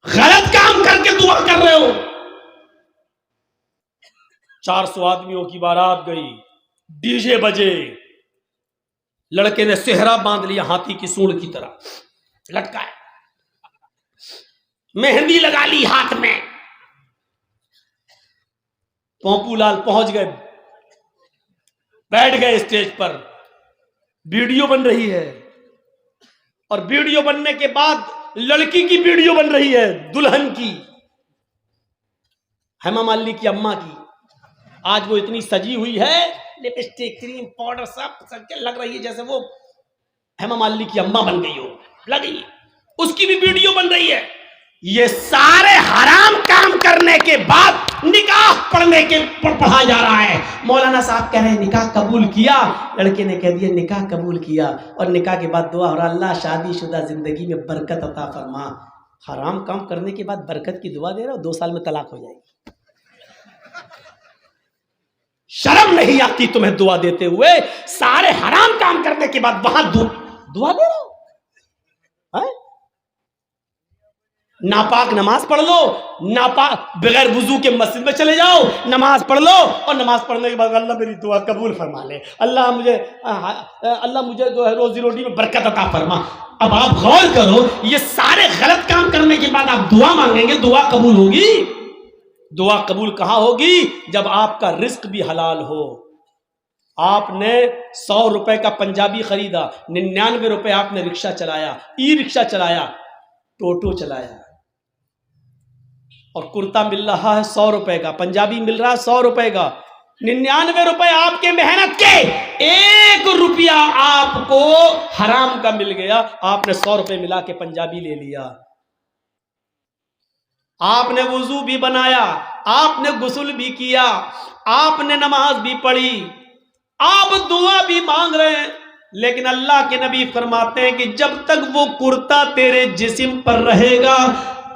गलत काम करके दुआ कर रहे हो। 400 आदमियों की बारात गई, डीजे बजे, लड़के ने सेहरा बांध लिया हाथी की सूंड की तरह लटकाया, मेहंदी लगा ली हाथ में। पोंपूलाल पहुंच गए, बैठ गए स्टेज पर, वीडियो बन रही है और वीडियो बनने के बाद लड़की की वीडियो बन रही है, दुल्हन की, हेमा मालिनी की अम्मा की। आज वो इतनी सजी हुई है, लिपस्टिक, क्रीम, पाउडर सब लग रही है जैसे वो हेमा मालिनी की अम्मा बन गई हो, लगी। उसकी भी वीडियो बन रही है। ये सारे हराम काम करने के बाद निकाह पढ़ा जा रहा है। मौलाना साहब कह रहे हैं निकाह कबूल किया, लड़के ने कह दिया निकाह कबूल किया, और निकाह के बाद दुआ हो रहा, अल्लाह शादीशुदा जिंदगी में बरकत अता फरमा। हराम काम करने के बाद बरकत की दुआ दे रहा हो, 2 साल में तलाक हो जाएगी। शर्म नहीं आती तुम्हें दुआ देते हुए? सारे हराम काम करने के बाद वहां दुआ दे रहे हो। नापाक नमाज पढ़ लो, नापाक बगैर वुजू के मस्जिद में चले जाओ, नमाज पढ़ लो, और नमाज पढ़ने के बाद अल्लाह मेरी दुआ कबूल फरमा ले, अल्लाह मुझे जो है रोजी रोटी में बरकत अता फरमा। अब आप गौर करो, ये सारे गलत काम करने के बाद आप दुआ मांगेंगे, दुआ कबूल होगी? दुआ कबूल कहां होगी? जब आपका रिस्क भी हलाल हो। आपने 100 रुपए का पंजाबी खरीदा, 99 रुपए आपने रिक्शा चलाया, ई रिक्शा चलाया, टोटो चलाया, और कुर्ता मिल रहा है 100 रुपए का, पंजाबी मिल रहा है 100 रुपए का, 99 रुपए आपके मेहनत के, 1 रुपया आपको हराम का मिल गया। आपने 100 रुपए मिला के पंजाबी ले लिया, आपने वुजू भी बनाया, आपने गुस्ल भी किया, आपने नमाज भी पढ़ी, आप दुआ भी मांग रहे हैं, लेकिन अल्लाह के नबी फरमाते हैं कि जब तक वो कुर्ता तेरे जिस्म पर रहेगा,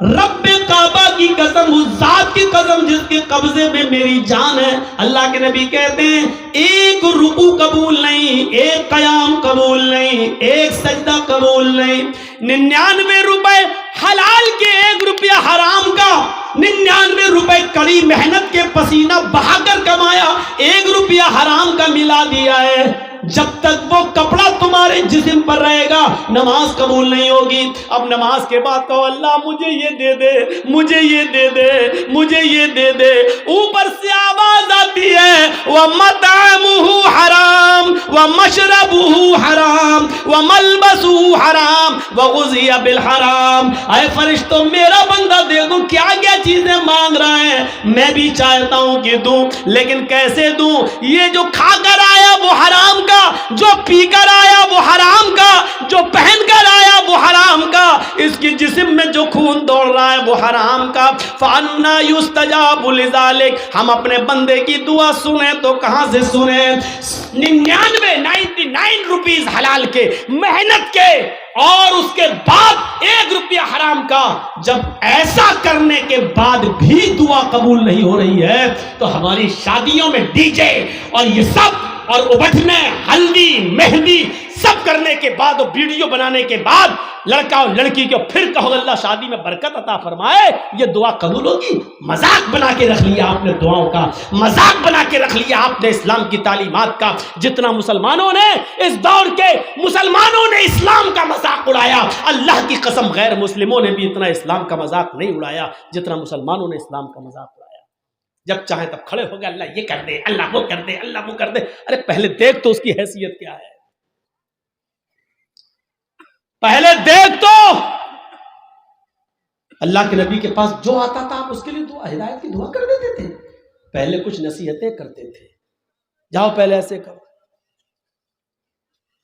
रब्बे काबा की कसम, उस जात की कसम जिसके कब्जे में मेरी जान है, अल्लाह के नबी कहते हैं 1 रुकू कबूल नहीं, 1 कयाम कबूल नहीं, 1 सजदा कबूल नहीं। 99 रुपए हलाल के, 1 रुपया हराम का, 99 रुपए कड़ी मेहनत के पसीना बहाकर कमाया, 1 रुपया हराम का मिला दिया है। जब तक वो कपड़ा तुम्हारे जिस्म पर रहेगा, नमाज कबूल नहीं होगी। अब नमाज के बाद कहो अल्लाह मुझे ये दे दे, मुझे ये दे दे, मुझे ये दे दे। ऊपर से आवाज आती है व मतामुहु हराम व मशरबुहु हराम व मलबसुहु हराम व गुज़िया बिल हराम। आए फरिश्तों, मेरा बंदा देखो क्या क्या चीजें मांग रहा है, मैं भी चाहता हूं कि दूं, लेकिन कैसे दूं? ये जो खाकर आया वो हराम का, जो पीकर आया वो हराम का, जो पहनकर आया वो हराम का, इसके जिस्म में जो खून दौड़ रहा है वो हराम का। फअन्ना युस्तजाबु लिज़ालिक। हम अपने बंदे की दुआ सुने तो कहां से सुने? 99 रुपीस हलाल के, मेहनत के, और उसके बाद 1 रुपया हराम का। जब ऐसा करने के बाद भी दुआ कबूल नहीं हो रही है, तो हमारी शादियों में डीजे और ये सब, और उबटने, हल्दी, मेहंदी सब करने के बाद, और वीडियो बनाने के बाद लड़का और लड़की को फिर कहो अल्लाह शादी में बरकत अता फरमाए, ये दुआ कबूल होगी? मजाक बना के रख लिया आपने दुआओं का, मजाक बना के रख लिया आपने इस्लाम की तालीमात का। जितना मुसलमानों ने, इस दौर के मुसलमानों ने इस्लाम का मजाक उड़ाया, अल्लाह की कसम गैर मुस्लिमों ने भी इतना इस्लाम का मजाक नहीं उड़ाया जितना मुसलमानों ने इस्लाम का मजाक उड़ाया। जब चाहे तब खड़े हो गए, अल्लाह ये कर दे, अल्लाह वो कर दे, अल्लाह वो कर दे। अरे पहले देख तो उसकी हैसियत क्या है, पहले देख तो। अल्लाह के नबी के पास जो आता था आप उसके लिए दुआ, हिदायत की दुआ कर देते थे। पहले कुछ नसीहतें करते थे, जाओ पहले ऐसे करो।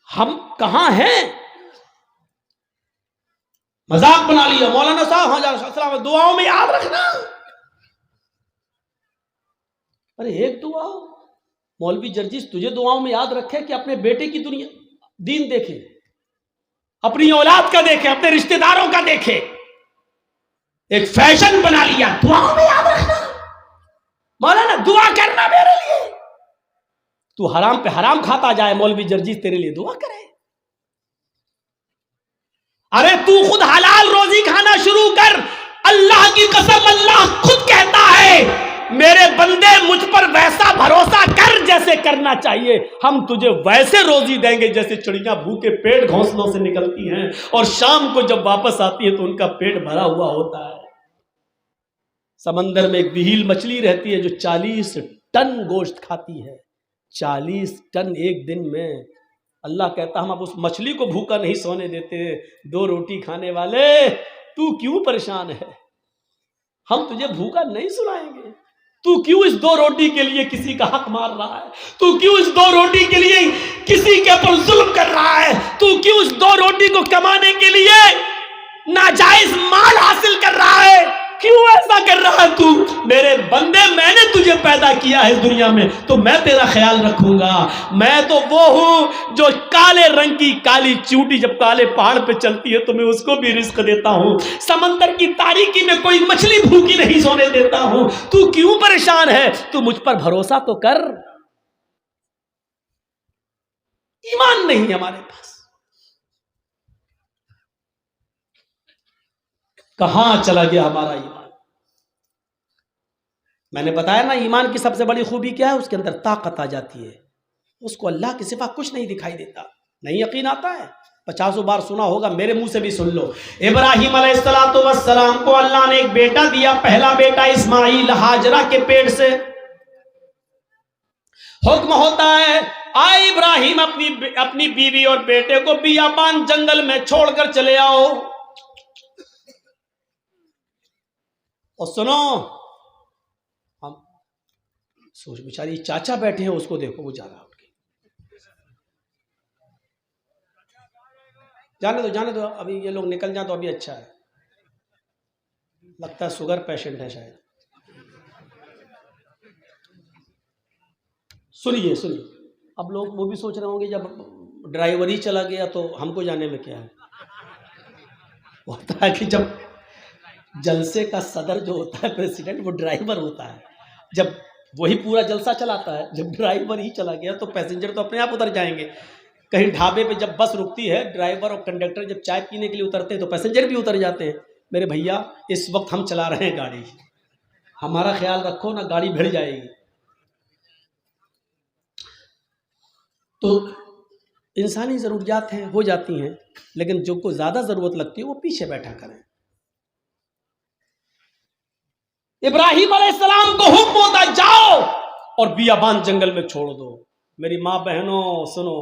हम कहां हैं? मजाक बना लिया। मौलाना साहब हाँ जा, दुआओं में याद रखना। अरे एक दुआ, मौलवी जर्जिस तुझे दुआओं में याद रखे कि अपने बेटे की दुनिया दीन देखे, अपनी औलाद का देखे, अपने रिश्तेदारों का देखे। एक फैशन बना लिया, दुआओं में याद रखना। मौलाना दुआ करना मेरे लिए, तू हराम पे हराम खाता जाए, मौलवी जर्जिस तेरे लिए दुआ करे। अरे तू खुद हलाल रोजी खाना शुरू कर, मेरे बंदे मुझ पर वैसा भरोसा कर जैसे करना चाहिए, हम तुझे वैसे रोजी देंगे जैसे चिड़िया भूखे पेट घोंसलों से निकलती हैं और शाम को जब वापस आती है तो उनका पेट भरा हुआ होता है। समंदर में एक व्हील मछली रहती है जो 40 टन गोश्त खाती है, 40 टन एक दिन में। अल्लाह कहता हम अब उस मछली को भूखा नहीं सोने देते। 2 रोटी खाने वाले तू क्यों परेशान है, हम तुझे भूखा नहीं सुलाएंगे। तू क्यों इस 2 रोटी के लिए किसी का हक मार रहा है, तू क्यों इस 2 रोटी के लिए किसी के ऊपर जुल्म कर रहा है, तू क्यों इस 2 रोटी को कमाने के लिए नाजायज माल हासिल कर रहा है, क्यों ऐसा कर रहा है तू। मेरे बंदे मैंने तुझे पैदा किया है दुनिया में तो मैं तेरा ख्याल रखूंगा। मैं तो वो हूं जो काले रंग की काली चूंटी जब काले पहाड़ पे चलती है तो मैं उसको भी रिस्क देता हूं। समंदर की तारीकी में कोई मछली भूखी नहीं सोने देता हूं। तू क्यों परेशान है, तू मुझ पर भरोसा तो कर। ईमान नहीं हमारे पास, कहां चला गया हमारा ईमान। मैंने बताया ना ईमान की सबसे बड़ी खूबी क्या है, उसके अंदर ताकत आ जाती है, उसको अल्लाह के सिवा कुछ नहीं दिखाई देता। नहीं यकीन आता है, 50 बार सुना होगा, मेरे मुंह से भी सुन लो। इब्राहिम अलैहिस्सलाम को अल्लाह ने एक बेटा दिया, पहला बेटा इस्माइल हाजरा के पेट से। हुक्म होता है आए इब्राहिम अपनी बीवी और बेटे को बियाबान जंगल में छोड़कर चले आओ। और सुनो, हम सोच बेचारी चाचा बैठे हैं, उसको देखो वो जा रहा है, जाने दो अभी ये लोग निकल जाए तो अभी अच्छा है। लगता है शुगर पेशेंट है शायद। सुनिए अब लोग वो भी सोच रहे होंगे जब ड्राइवर ही चला गया तो हमको जाने में क्या है। होता है कि जब जलसे का सदर जो होता है प्रेसिडेंट, वो ड्राइवर होता है। जब वही पूरा जलसा चलाता है, जब ड्राइवर ही चला गया तो पैसेंजर तो अपने आप उतर जाएंगे। कहीं ढाबे पे जब बस रुकती है, ड्राइवर और कंडक्टर जब चाय पीने के लिए उतरते हैं तो पैसेंजर भी उतर जाते हैं। मेरे भैया इस वक्त हम चला रहे हैं गाड़ी, हमारा ख्याल रखो ना, गाड़ी भिड़ जाएगी। तो इंसानी ज़रूरियात हैं, हो जाती हैं, लेकिन जो को ज़्यादा ज़रूरत लगती है वो पीछे बैठा करें। इब्राहिम अलैहिस्सलाम को हुक्म होता जाओ और बियाबान जंगल में छोड़ दो। मेरी माँ बहनों सुनो,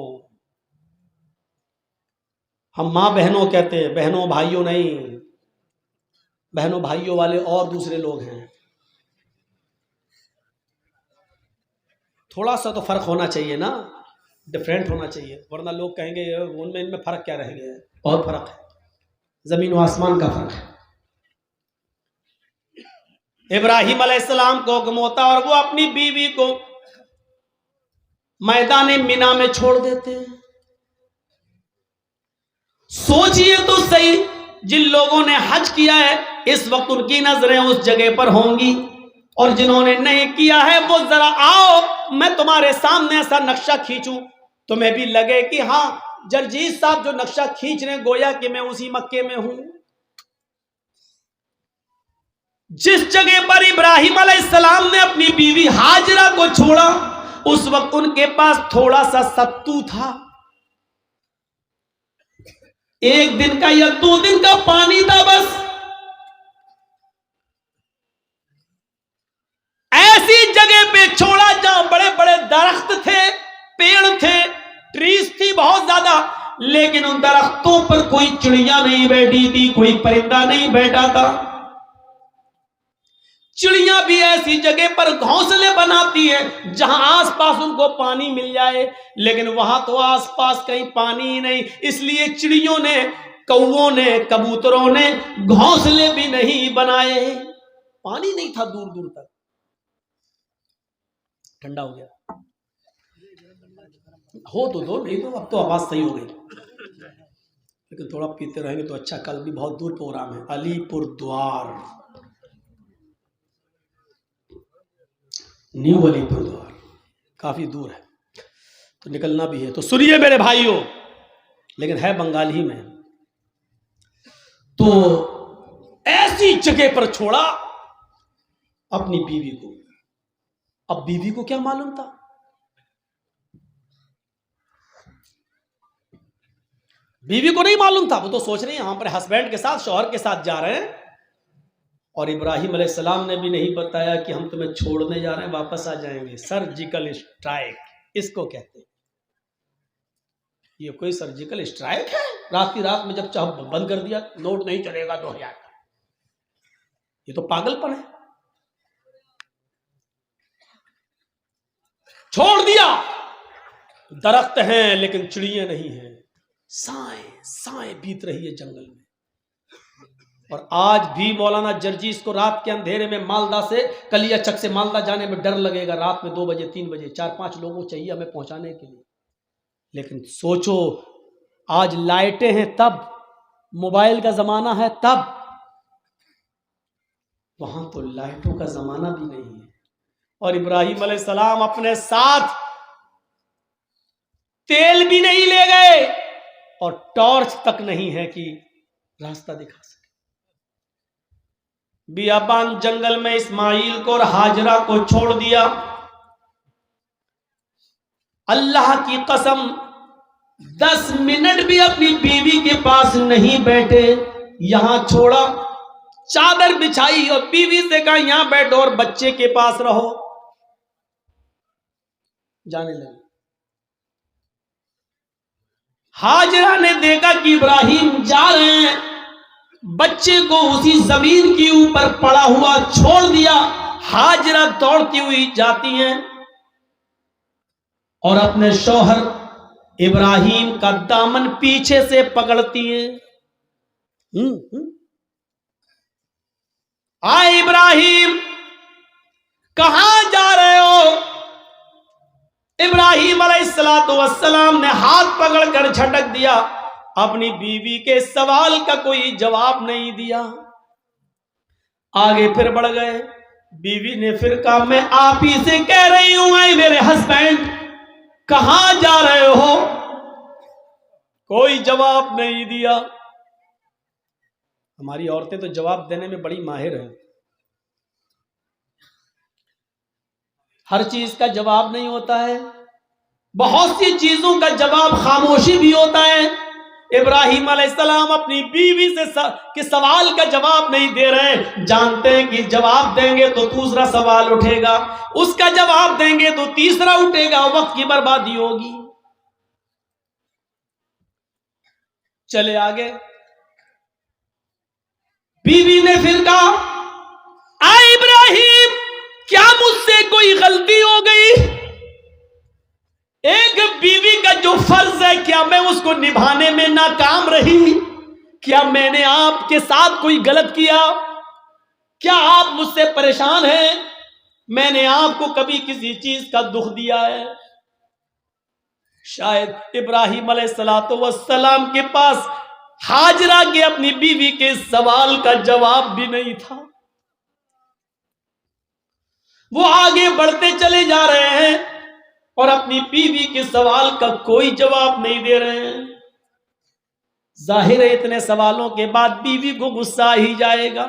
हम माँ बहनों कहते हैं, बहनों भाइयों नहीं। बहनों भाइयों वाले और दूसरे लोग हैं। थोड़ा सा तो फर्क होना चाहिए ना, डिफरेंट होना चाहिए, वरना लोग कहेंगे उनमें इनमें फर्क क्या रह गया है। बहुत फर्क है, जमीन व आसमान का फर्क है। इब्राहिम अलैहिस्सलाम को हुक्म होता और वो अपनी बीवी को मैदान मिना में छोड़ देते हैं। सोचिए तो सही, जिन लोगों ने हज किया है इस वक्त उनकी नजरें उस जगह पर होंगी, और जिन्होंने नहीं किया है वो जरा आओ मैं तुम्हारे सामने ऐसा नक्शा खींचूं, तुम्हें भी लगे कि हाँ जरजीत साहब जो नक्शा खींच रहे हैं गोया कि मैं उसी मक्के में हूं। जिस जगह पर इब्राहिम अलैहिस्सलाम ने अपनी बीवी हाजरा को छोड़ा उस वक्त उनके पास थोड़ा सा सत्तू था, 1 दिन का या 2 दिन का पानी था बस। ऐसी जगह पे छोड़ा जहां बड़े बड़े दरख्त थे, पेड़ थे, ट्रीज थी बहुत ज्यादा, लेकिन उन दरख्तों पर कोई चिड़िया नहीं बैठी थी, कोई परिंदा नहीं बैठा था। चिड़िया भी ऐसी जगह पर घोंसले बनाती है जहां आसपास उनको पानी मिल जाए, लेकिन वहां तो आसपास कहीं पानी ही नहीं। इसलिए चिड़ियों ने, कौवों ने, कबूतरों ने घोंसले भी नहीं बनाए। पानी नहीं था दूर दूर तक। ठंडा हो गया हो तो दो, नहीं तो अब तो आवाज सही हो गई, लेकिन थोड़ा पीते रहेंगे तो अच्छा। कल भी बहुत दूर प्रोग्राम है, अलीपुर द्वार, न्यू अलीपुर द्वार, काफी दूर है तो निकलना भी है। तो सुनिए मेरे भाइयों, लेकिन है बंगाल ही में। तो ऐसी जगह पर छोड़ा अपनी बीवी को, अब बीवी को क्या मालूम था? बीवी को नहीं मालूम था। वो तो सोच रही है यहां पर हस्बैंड के साथ, शौहर के साथ जा रहे हैं, और इब्राहिम अलैहिस्सलाम ने भी नहीं बताया कि हम तुम्हें छोड़ने जा रहे हैं, वापस आ जाएंगे। सर्जिकल स्ट्राइक इसको कहते हैं। ये कोई सर्जिकल स्ट्राइक है? रात की रात में जब चाह बंद कर दिया, नोट नहीं चलेगा 2000 का। ये तो पागलपन है। छोड़ दिया। दरख्त हैं लेकिन चिड़िया नहीं है। साएं साएं बीत रही है जंगल में। और आज भी मौलाना जर्जीस को रात के अंधेरे में मालदा से, कलियाचक से मालदा जाने में डर लगेगा। रात में 2 बजे 3 बजे 4-5 लोगों चाहिए हमें पहुंचाने के लिए। लेकिन सोचो, आज लाइटें हैं तब, मोबाइल का जमाना है तब, वहां तो लाइटों का जमाना भी नहीं है। और इब्राहिम अलैहिस्सलाम अपने साथ तेल भी नहीं ले गए और टॉर्च तक नहीं है कि रास्ता दिखा सके। बियाबान जंगल में इस्माइल को और हाजरा को छोड़ दिया। अल्लाह की कसम 10 मिनट भी अपनी बीवी के पास नहीं बैठे। यहां छोड़ा, चादर बिछाई और बीवी से कहा यहां बैठो और बच्चे के पास रहो। जाने लगे। हाजरा ने देखा कि इब्राहिम जा रहे हैं, बच्चे को उसी जमीन के ऊपर पड़ा हुआ छोड़ दिया। हाजरा दौड़ती हुई जाती हैं और अपने शौहर इब्राहिम का दामन पीछे से पकड़ती हैं। आए इब्राहिम, कहां जा रहे हो? इब्राहिम अलैहिस्सलातु वस्सलाम ने हाथ पकड़कर झटक दिया। अपनी बीवी के सवाल का कोई जवाब नहीं दिया। आगे फिर बढ़ गए। बीवी ने फिर कहा मैं आप ही से कह रही हूं, मेरे हस्बैंड कहां जा रहे हो? कोई जवाब नहीं दिया। हमारी औरतें तो जवाब देने में बड़ी माहिर हैं। हर चीज का जवाब नहीं होता है, बहुत सी चीजों का जवाब खामोशी भी होता है। इब्राहिम अलैहिस्सलाम अपनी बीवी से के सवाल का जवाब नहीं दे रहे। जानते हैं कि जवाब देंगे तो दूसरा सवाल उठेगा, उसका जवाब देंगे तो तीसरा उठेगा, वक्त की बर्बादी होगी। चले आगे। बीवी ने फिर कहा आ इब्राहिम, क्या मुझसे कोई गलती हो गई? एक बीवी का जो फर्ज है, क्या मैं उसको निभाने में नाकाम रही? क्या मैंने आपके साथ कोई गलत किया? क्या आप मुझसे परेशान हैं? मैंने आपको कभी किसी चीज का दुख दिया है? शायद इब्राहिम अलैहिस्सलातु वस्सलाम के पास हाजरा के अपनी बीवी के सवाल का जवाब भी नहीं था। वो आगे बढ़ते चले जा रहे हैं और अपनी बीवी के सवाल का कोई जवाब नहीं दे रहे हैं। जाहिर है इतने सवालों के बाद बीवी को गुस्सा ही जाएगा।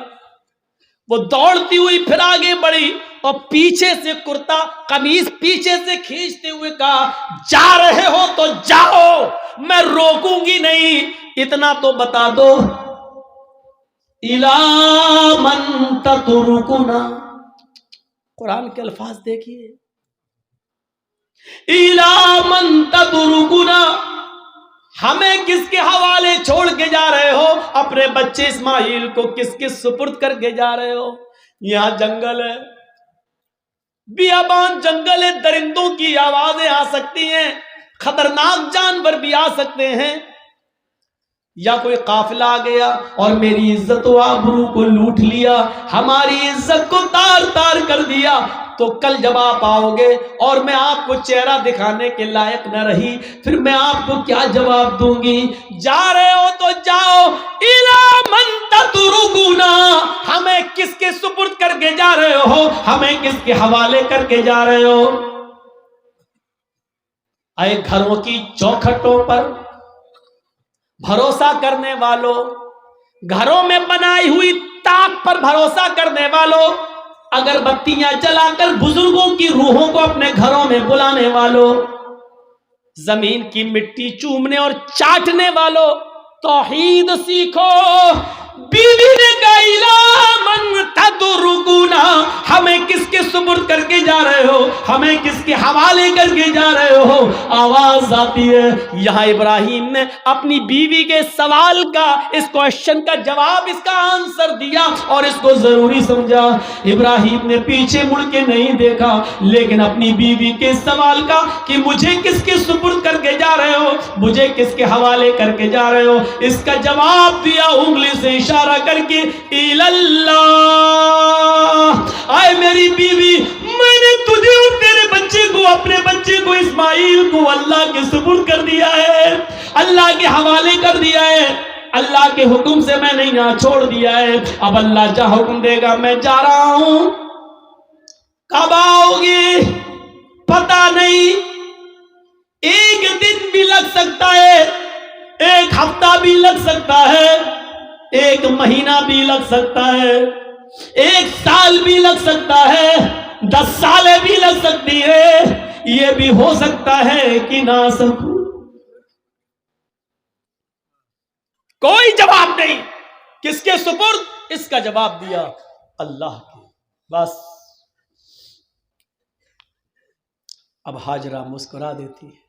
वो दौड़ती हुई फिर आगे बढ़ी और पीछे से कुर्ता कमीज पीछे से खींचते हुए कहा जा रहे हो तो जाओ, मैं रोकूंगी नहीं। इतना तो बता दो, इला मन ततरुकुना। कुरान के अल्फाज देखिए, इला मन ततरुकुना, हमें किसके हवाले छोड़ के जा रहे हो? अपने बच्चे इस्माइल को किसके सुपुर्द करके जा रहे हो? यहां जंगल है, बियाबान जंगल है, दरिंदों की आवाजें आ सकती हैं, खतरनाक जानवर भी आ सकते हैं, या कोई काफिला आ गया और मेरी इज्जत व आबरू को लूट लिया, हमारी इज्जत को तार तार कर दिया। तो कल जब आप आओगे और मैं आपको चेहरा दिखाने के लायक न रही, फिर मैं आपको क्या जवाब दूंगी? जा रहे हो तो जाओ, इला मन ततरुकुना, हमें किसके सुपुर्द करके जा रहे हो? हमें किसके हवाले करके जा रहे हो? आए घरों की चौखटों पर भरोसा करने वालों, घरों में बनाई हुई ताक पर भरोसा करने वालों, अगरबत्तियां जलाकर बुजुर्गों की रूहों को अपने घरों में बुलाने वालों, जमीन की मिट्टी चूमने और चाटने वालों, तौहीद सीखो। बीवी ने कहा इला मन तदरुकुना, हमें किसके सुपुर्द करके जा रहे हो, हमें किसके हवाले करके जा रहे हो। आवाज आती है। यहां इब्राहिम ने अपनी बीवी के सवाल का, इस क्वेश्चन का जवाब, इसका आंसर दिया और इसको जरूरी समझा। इब्राहिम ने पीछे मुड़ के नहीं देखा, लेकिन अपनी बीवी के सवाल का कि मुझे किसके सुपुर्द करके जा रहे हो, मुझे किसके हवाले करके जा रहे हो, इसका जवाब दिया उंगली से इशारा करके, इल्लल्लाह। आए मेरी बीवी, मैंने तुझे और तेरे बच्चे को, अपने बच्चे को इस्माइल को अल्लाह के सुपुर्द कर दिया है, अल्लाह के हवाले कर दिया है, अल्लाह के हुक्म से मैंने यहां छोड़ दिया है। अब अल्लाह जहां हुक्म देगा मैं जा रहा हूं। कब आओगे पता नहीं, एक दिन भी लग सकता है, एक हफ्ता भी लग सकता है, एक महीना भी लग सकता है, एक साल भी लग सकता है, 10 सालें भी लग सकती है, यह भी हो सकता है कि ना सकूं। कोई जवाब नहीं, किसके सुपुर्द, इसका जवाब दिया अल्लाह के। बस अब हाजरा मुस्कुरा देती है।